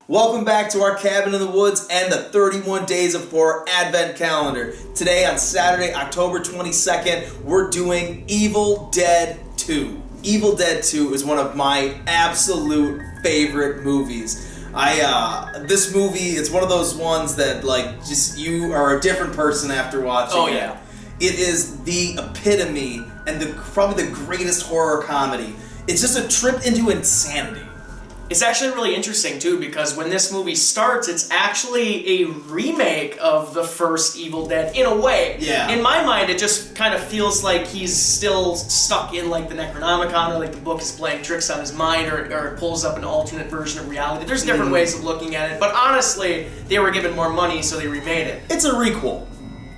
Welcome back to our Cabin in the Woods and the 31 Days of Horror Advent Calendar. Today on Saturday, October 22nd, we're doing Evil Dead 2. Evil Dead 2 is one of my absolute favorite movies. This movie, it's one of those ones that just you are a different person after watching it. Oh yeah. It is the epitome and probably the greatest horror comedy. It's just a trip into insanity. It's actually really interesting too, because when this movie starts, it's actually a remake of the first Evil Dead in a way. Yeah. In my mind, it just kind of feels like he's still stuck in the Necronomicon, or the book is playing tricks on his mind, or it pulls up an alternate version of reality. There's different ways of looking at it, but honestly, they were given more money, so they remade it. It's a requel.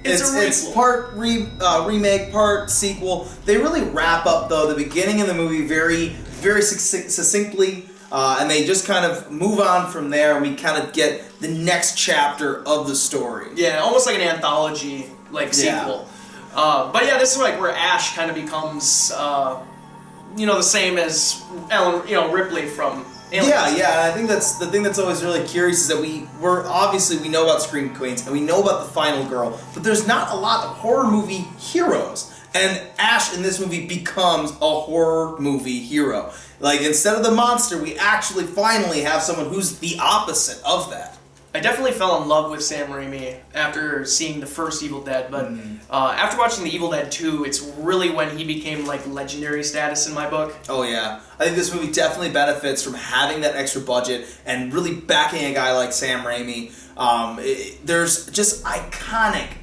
It's part remake, part sequel. They really wrap up though the beginning of the movie very, very succinctly. And they just kind of move on from there, and we kind of get the next chapter of the story. Yeah, almost like an anthology, sequel. But yeah, this is where Ash kind of becomes, the same as Ripley from Aliens. Yeah. I think that's the thing that's always really curious is that we know about Scream Queens and we know about the final girl, but there's not a lot of horror movie heroes. And Ash in this movie becomes a horror movie hero. Instead of the monster, we actually finally have someone who's the opposite of that. I definitely fell in love with Sam Raimi after seeing the first Evil Dead, but after watching the Evil Dead 2, it's really when he became legendary status in my book. Oh yeah. I think this movie definitely benefits from having that extra budget and really backing a guy like Sam Raimi. There's just iconic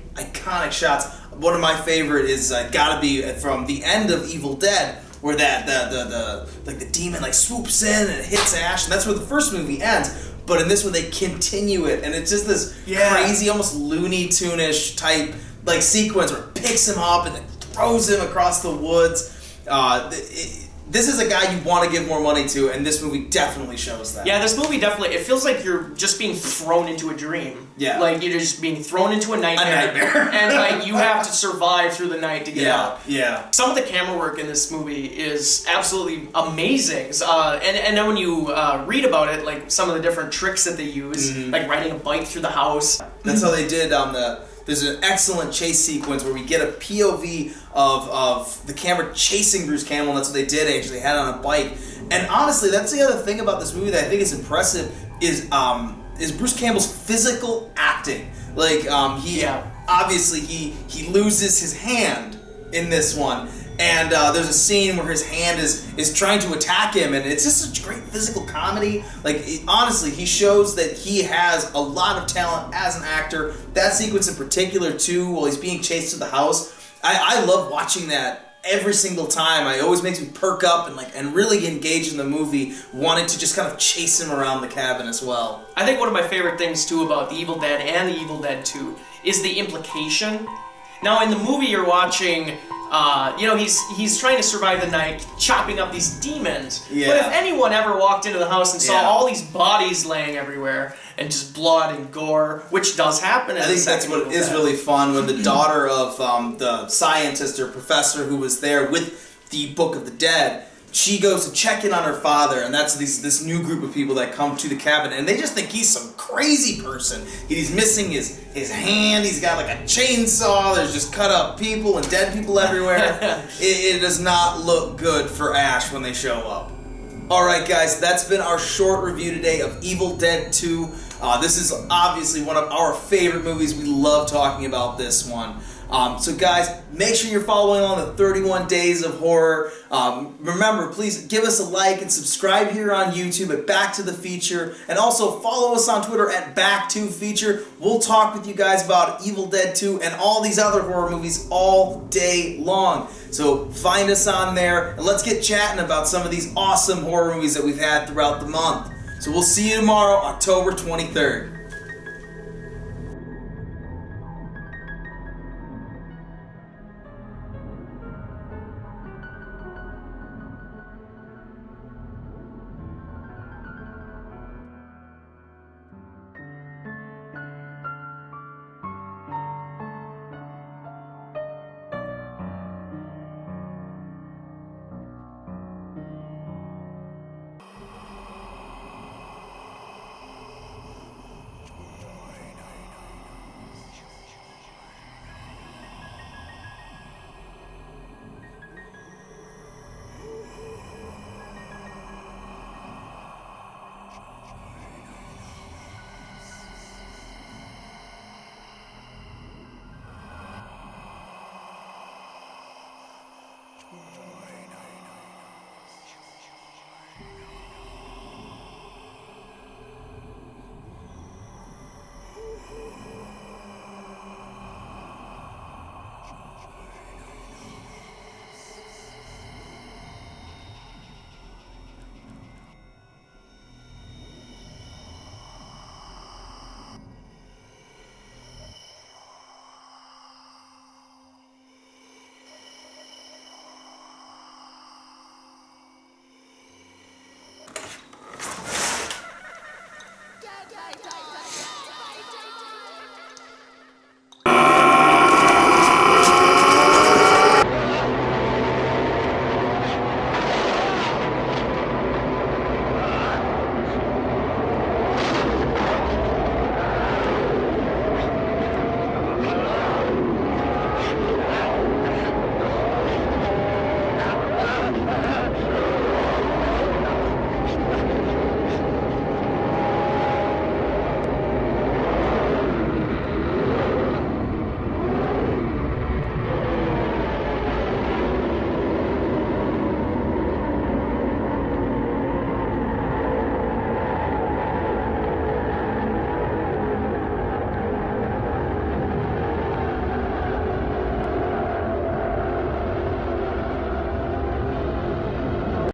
shots. One of my favorite is gotta be from the end of Evil Dead, where the demon swoops in and hits Ash, and that's where the first movie ends. But in this one, they continue it, and it's just this crazy, almost Looney Tune-ish type sequence where it picks him up and then throws him across the woods. This is a guy you want to give more money to, and this movie definitely shows that. Yeah, this movie definitely, it feels like you're just being thrown into a dream. Yeah. You're just being thrown into a nightmare. And you have to survive through the night to get out. Yeah. Some of the camera work in this movie is absolutely amazing. And then when you read about it, some of the different tricks that they use, like riding a bike through the house. That's how they did there's an excellent chase sequence where we get a POV of the camera chasing Bruce Campbell, and that's what they did actually. They had it on a bike. And honestly, that's the other thing about this movie that I think is impressive is Bruce Campbell's physical acting. Obviously he loses his hand in this one. And there's a scene where his hand is trying to attack him, and it's just a great physical comedy. Honestly, he shows that he has a lot of talent as an actor. That sequence in particular, too, while he's being chased to the house, I love watching that every single time. It always makes me perk up and really engage in the movie, wanting to just kind of chase him around the cabin as well. I think one of my favorite things, too, about The Evil Dead and The Evil Dead 2 is the implication. Now, in the movie you're watching, he's trying to survive the night, chopping up these demons. Yeah. But if anyone ever walked into the house and saw all these bodies laying everywhere, and just blood and gore, which does happen in I think that's what is really fun, when the daughter of the scientist or professor who was there with the Book of the Dead, she goes to check in on her father, and that's this new group of people that come to the cabin, and they just think he's some crazy person. He's missing his hand, he's got a chainsaw, there's just cut up people and dead people everywhere. It does not look good for Ash when they show up. Alright guys, that's been our short review today of Evil Dead 2. This is obviously one of our favorite movies. We love talking about this one. So guys, make sure you're following on the 31 Days of Horror. Remember, please give us a like and subscribe here on YouTube at BacktotheFeature, and also follow us on Twitter at BacktoFeature. We'll talk with you guys about Evil Dead 2 and all these other horror movies all day long. So find us on there, and let's get chatting about some of these awesome horror movies that we've had throughout the month. So we'll see you tomorrow, October 23rd.